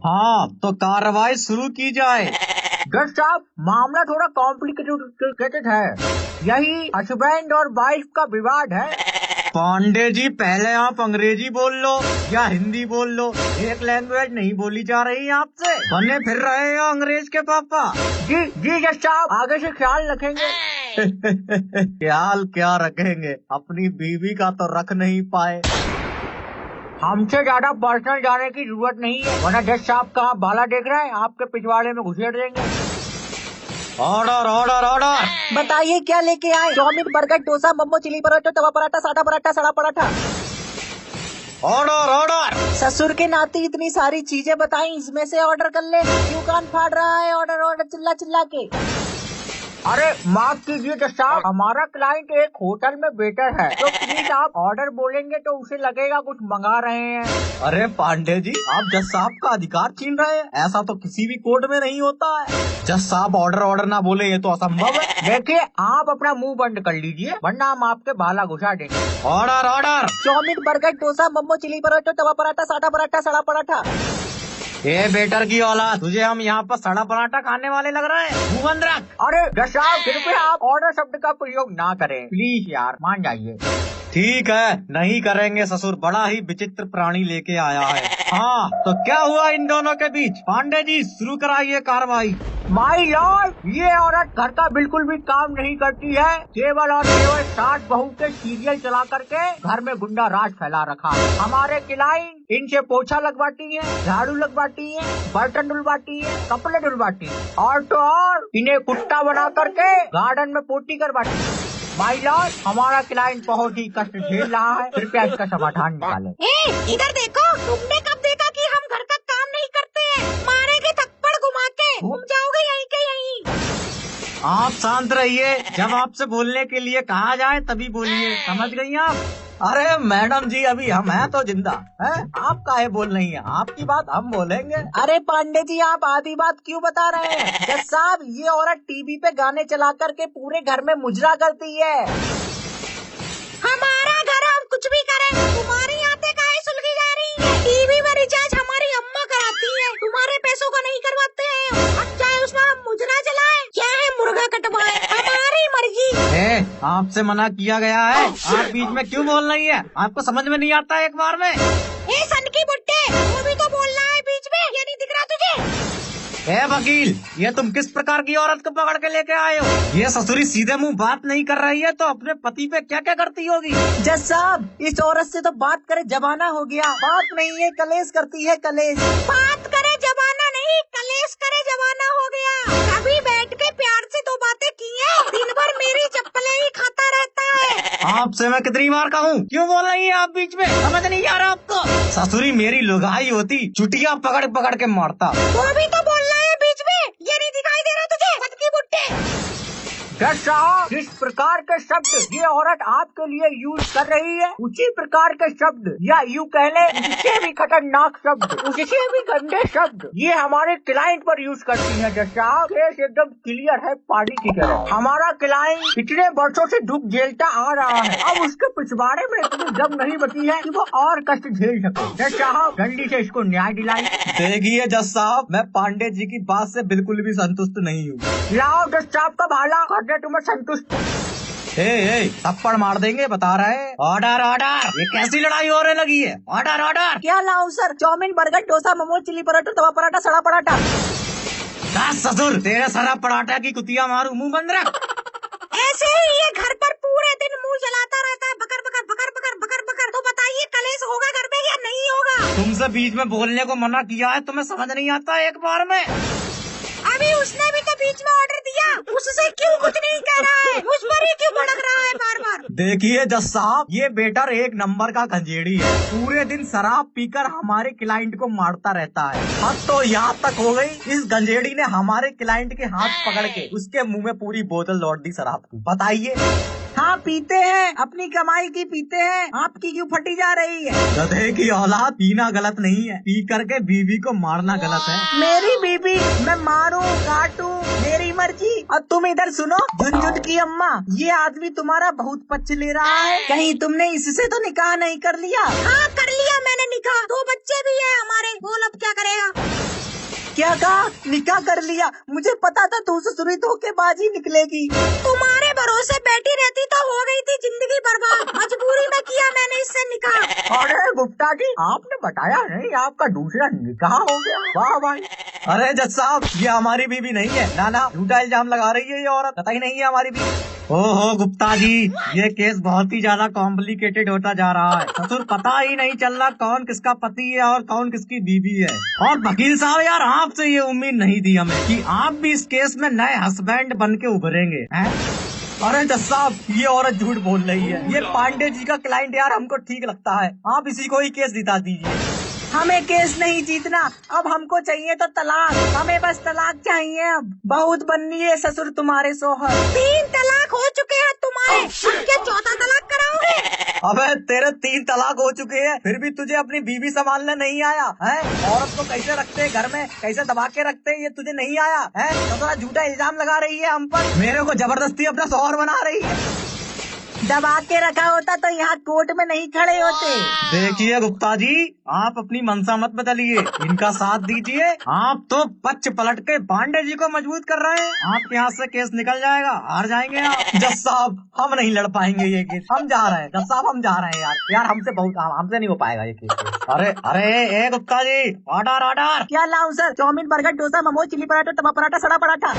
हाँ तो कार्रवाई शुरू की जाए। जज साहब, मामला थोड़ा कॉम्प्लिकेटेड है। यही हस्बैंड और वाइफ का विवाद है। पांडे जी पहले आप अंग्रेजी बोल लो या हिंदी बोल लो, एक लैंग्वेज नहीं बोली जा रही आपसे। बने फिर रहे हो अंग्रेज के पापा। जी जी जज साहब, आगे से ख्याल रखेंगे। ख्याल क्या रखेंगे, अपनी बीवी का तो रख नहीं पाए। हमसे ज्यादा पर्सनल जाने की जरूरत नहीं है, वरना जज साहब का आप भाला देख रहे हैं, आपके पिछवाड़े में घुसेड़ देंगे। Order order order. बताइए क्या लेके आए? चाउमीन, बर्गर, डोसा, मोमो, चिली पराठा, तवा पराठा, सादा पराठा, सड़ा पराठा। Order order. ससुर के नाते इतनी सारी चीजें बताई, इसमें से ऑर्डर कर ले। क्यों कान फाड़ रहा है? ऑर्डर ऑर्डर चिल्ला चिल्ला के। अरे माफ कीजिए जज साहब, हमारा क्लाइंट एक होटल में वेटर है, तो प्लीज आप ऑर्डर बोलेंगे तो उसे लगेगा कुछ मंगा रहे हैं। अरे पांडे जी, आप जज साहब का अधिकार छीन रहे हैं, ऐसा तो किसी भी कोर्ट में नहीं होता है। जज साहब ऑर्डर ऑर्डर ना बोले ये तो असंभव है। देखिए, आप अपना मुंह बंद कर लीजिए, वरना हम आपके भाला घुसा देंगे। Order order. Chowmein, burger, dosa, momo, chilli paratha, tawa paratha, सादा पराठा, सड़ा पराठा। ये बेटर की औलाद, तुझे हम यहाँ पर सड़ा पराठा खाने वाले लग रहे हैं? मुंह बंद रख। अरे जज साहब, कृपया आप ऑर्डर शब्द का प्रयोग ना करें, प्लीज यार, मान जाइए। ठीक है, नहीं करेंगे ससुर, बड़ा ही विचित्र प्राणी लेके आया है। हाँ तो क्या हुआ इन दोनों के बीच? पांडे जी शुरू कराइए कार्रवाई। माई लॉर्ड, ये औरत घर का बिल्कुल भी काम नहीं करती है, केवल और केवल सास बहू के सीरियल चला करके घर में गुंडा राज फैला रखा है। हमारे क्लाइंट इनसे पोछा लगवाती है, झाड़ू लगवाती है, बर्तन धुलवाती है, कपड़े धुलवाती है, और तो और इन्हें कुत्ता बना करके गार्डन में पोटी करवाती है। माई लॉर्ड, हमारा क्लाइंट बहुत ही कष्ट झेल रहा है, कृपया इसका समाधान निकालें। इधर देखो, तुमने कब देखा कि हम घर का काम नहीं करते हैं? मारेंगे थप्पड़ घुमा के, घूम जाओगे यहीं के यहीं। आप शांत रहिए, जब आपसे बोलने के लिए कहा जाए तभी बोलिए, समझ गई आप? अरे मैडम जी, अभी हम हैं तो जिंदा है, आप काहे बोल रही हैं? आपकी बात हम बोलेंगे। अरे पांडे जी, आप आधी बात क्यों बता रहे हैं? जज साहब, ये औरत टीवी पे गाने चला करके पूरे घर में मुजरा करती है। हमारा घर हम कुछ भी करें, तुम्हारी आते काहे सुलगी जा रही है? टीवी में रिचार्ज हमारी अम्मा कराती है, तुम्हारे पैसों का नहीं करवाते हैं। अब चाहे उसमें हम मुजरा चलाएं, चाहे मुर्गा कटवाएं, हमारी मर्जी। आपसे मना किया गया है, आप बीच में क्यों बोल रही है? आपको समझ में नहीं आता एक बार में? सन की बुट्टे, वो भी तो बोल रहा है बीच में, ये नहीं दिख रहा तुझे? वकील, ये तुम किस प्रकार की औरत को पकड़ के लेके आए हो? ये ससुरी सीधे मुंह बात नहीं कर रही है तो अपने पति पे क्या क्या करती होगी? जज साहब, इस औरत से तो बात करे जमाना हो गया, बात नहीं है कलेश करती है, कलेश। बात करे जमाना नहीं, कलेश करे जमाना हो गया। कभी बैठ के प्यार से दो बातें की है, दिन भर मेरी चप्पलें ही खाता रहता है। आपसे मैं कितनी बार कहूँ, क्यों बोल रही है आप बीच में? समझ नहीं आ रहा आपको? ससुरी मेरी लुगाई होती, चुटिया पकड़ पकड़ के मारता। वो भी तो बोल रहा है बीच में, ये नहीं दिखाई दे रहा तुझे? सन की बुट्टे। जज साहब, जिस प्रकार के शब्द ये औरत आपके लिए यूज कर रही है, उसी प्रकार के शब्द, या यूँ कह ले उससे भी खतरनाक शब्द, उससे भी गंदे शब्द ये हमारे क्लाइंट पर यूज करती है। जज साहब, केस एकदम क्लियर है, पानी की तरह। हमारा क्लाइंट इतने वर्षों से दुख झेलता आ रहा है, अब उसके पिछवाड़े में इतनी दम नहीं बची है कि वो और कष्ट झेल सके। जज साहब, जल्दी से इसको न्याय दिलाएं। देखिए जज साहब, मैं पांडे जी की बात से बिल्कुल भी संतुष्ट नहीं हूँ। लाओ जज साहब का भाला, तुम्हें संतुष्ट। थप्पड़ मार देंगे, बता रहे। Order order. ये कैसी लड़ाई होने लगी है? Order order. क्या लाऊं sir? Chowmein, burger, dosa, momo, chilli paratha, tawa paratha, सड़ा पराठा। ससुर, तेरे सड़ा पराठा की कुतिया मारू, मुंह बंद रख। ऐसे ही ये घर पर पूरे दिन मुंह जलाता रहता है, बकर बकर बकर बकर बकर बकर। तो बताइए कलेश होगा घर में या नहीं होगा? तुमसे बीच में बोलने को मना किया है, तुम्हें समझ नहीं आता एक बार में? अभी उसने भी तो बीच में ऑर्डर दिया, उससे क्यों कुछ नहीं कह रहा है? मुझ पर ही क्यों भड़क रहा है बार बार? देखिए जज साहब, ये बेटर एक नंबर का गंजेड़ी है, पूरे दिन शराब पीकर हमारे क्लाइंट को मारता रहता है। अब तो यहाँ तक हो गई, इस गंजेड़ी ने हमारे क्लाइंट के हाथ पकड़ के उसके मुंह में पूरी बोतल लौट दी शराब की। बताइए। हाँ पीते हैं, अपनी कमाई की पीते हैं, आपकी क्यों फटी जा रही है? गधे की औलाद, पीना गलत नहीं है, पी करके बीवी को मारना गलत है। मेरी बीवी, मैं मारूं काटूं मेरी मर्जी। और तुम इधर सुनो झुनझुन की अम्मा, ये आदमी तुम्हारा बहुत पक्ष ले रहा है, कहीं तुमने इससे तो निकाह नहीं कर लिया? हाँ कर लिया मैंने निकाह, 2 बच्चे भी है हमारे। बोल अब क्या करेगा? निकाह निकाह कर लिया। मुझे पता था तू ससुरी धोखेबाजी निकलेगी। तुम्हारे भरोसे बैठी रहती तो हो गई थी जिंदगी बर्बाद। मजबूरी में किया मैंने इससे निकाह। अरे गुप्ता जी, आपने बताया नहीं आपका दूसरा निकाह हो गया। वाह भाई। अरे जज साहब, ये हमारी बीवी नहीं है। ना झूठा इल्जाम लगा रही है ये औरत, पता ही नहीं है हमारी बीवी। ओहो गुप्ता जी, ये केस बहुत ही ज्यादा कॉम्प्लिकेटेड होता जा रहा है। ससुर पता ही नहीं चल रहा कौन किसका पति है और कौन किसकी बीवी है। और वकील साहब यार, आपसे ये उम्मीद नहीं थी हमें कि आप भी इस केस में नए हस्बैंड बन के उभरेंगे हैं? अरे जज साहब, ये औरत झूठ बोल रही है। ये पांडे जी का क्लाइंट यार हमको ठीक लगता है, आप इसी को ही केस जिता दीजिए। हमें केस नहीं जीतना, अब हमको चाहिए तो तलाक। हमें बस तलाक चाहिए। अब बहुत बननी है ससुर तुम्हारे सोहर। 3 तलाक हो चुके हैं तुम्हारे, अब क्या 4था तलाक कराओगे? अबे तेरे 3 तलाक हो चुके हैं, फिर भी तुझे अपनी बीवी संभालने नहीं आया है? औरत को कैसे रखते हैं घर में, कैसे दबा के रखते हैं, ये तुझे नहीं आया है? तो थोड़ा झूठा इल्जाम लगा रही है हम पर, मेरे को जबरदस्ती अपना शौहर बना रही है। दबा के रखा होता तो यहाँ कोर्ट में नहीं खड़े होते। देखिए गुप्ता जी, आप अपनी मनसा मत बदलिए, इनका साथ दीजिए। आप तो पक्ष पलट के पांडे जी को मजबूत कर रहे हैं। आपके हाथ से केस निकल जाएगा, हार जाएंगे आप। जज साहब, हम नहीं लड़ पाएंगे ये केस, हम जा रहे हैं। जज साहब, हम जा रहे हैं यार हमसे नहीं हो पाएगा ये केस। अरे ए गुप्ता जी, ऑर्डर। क्या लाऊं sir? Chowmein, burger, dosa, momos, chilli paratha, tawa paratha, सड़ा पराठा।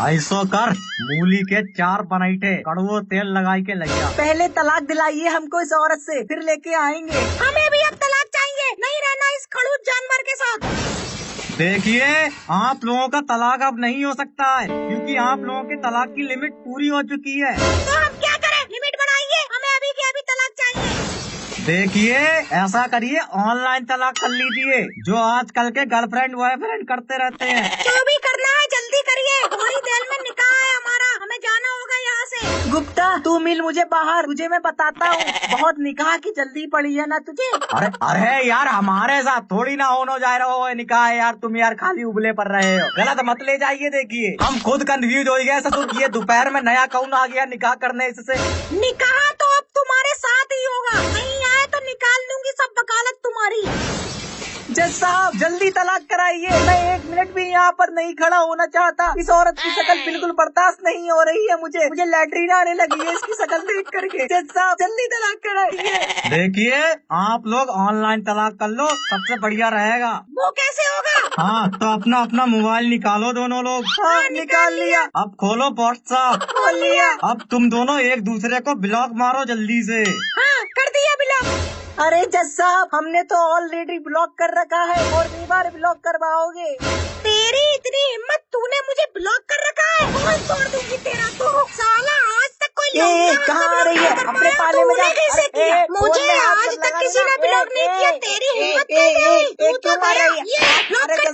ऐसो कर, मूली के 4 पराठे कड़वो तेल लगाई के लगिया। पहले तलाक दिलाइए हमको इस औरत से, फिर लेके आएंगे। हमें भी अब तलाक चाहिए, नहीं रहना इस खड़ूस जानवर के साथ। देखिए, आप लोगों का तलाक अब नहीं हो सकता है, क्योंकि आप लोगों के तलाक की लिमिट पूरी हो चुकी है। तो हम क्या करें? लिमिट बढ़ाइए, हमें अभी के अभी तलाक चाहिए। देखिए, ऐसा करिए, ऑनलाइन तलाक कर लीजिए, जो आजकल के गर्लफ्रेंड बॉयफ्रेंड करते रहते हैं। जो भी करना है जल्दी करिए, थोड़ी देर में निकाह है हमारा, हमें जाना होगा यहाँ से। गुप्ता, तू मिल मुझे बाहर, तुझे मैं बताता हूँ। बहुत निकाह की जल्दी पड़ी है ना तुझे? अरे यार, हमारे साथ थोड़ी ना होने जा रहा हो निकाह है यार। तुम यार खाली उबले पर रहे हो, गलत मत ले जाइए। देखिए, हम खुद कंफ्यूज हो गए ससुर, ये दोपहर में नया कौन आ गया निकाह करने इससे। निकाह तो अब तुम्हारे साथ ही होगा, नहीं आए तो निकाल दूंगी सब वकालत तुम्हारी। जज साहब, जल्दी तलाक कराइए। मैं 1 मिनट भी यहाँ पर नहीं खड़ा होना चाहता। इस औरत की शक्ल बिल्कुल बर्दाश्त नहीं हो रही है मुझे लैट्रिन आने लगी है इसकी शक्ल देख करके। जज साहब, जल्दी तलाक कराइए। देखिए, आप लोग ऑनलाइन तलाक कर लो, सबसे बढ़िया रहेगा। वो कैसे होगा? हाँ, तो अपना मोबाइल निकालो दोनों लोग। हाँ, निकाल लिया। अब खोलो व्हाट्सएप। खोल लिया। अब तुम दोनों एक दूसरे को ब्लॉक मारो जल्दी से। हाँ, कर दिया ब्लॉक। अरे जज साहब, हमने तो ऑलरेडी ब्लॉक कर रखा है और कई बार ब्लॉक करवाओगे। तेरी इतनी हिम्मत, तूने मुझे ब्लॉक कर रखा है? कौन तोड़ दूंगी तेरा तो। साला, आज तक कोई कहाँ आ रही है? अपने पाले में जा। मुझे आज तक किसी ने ब्लॉक नहीं किया। तेरी हिम्मत नहीं है। तू तो गया। ये ब्लॉक कर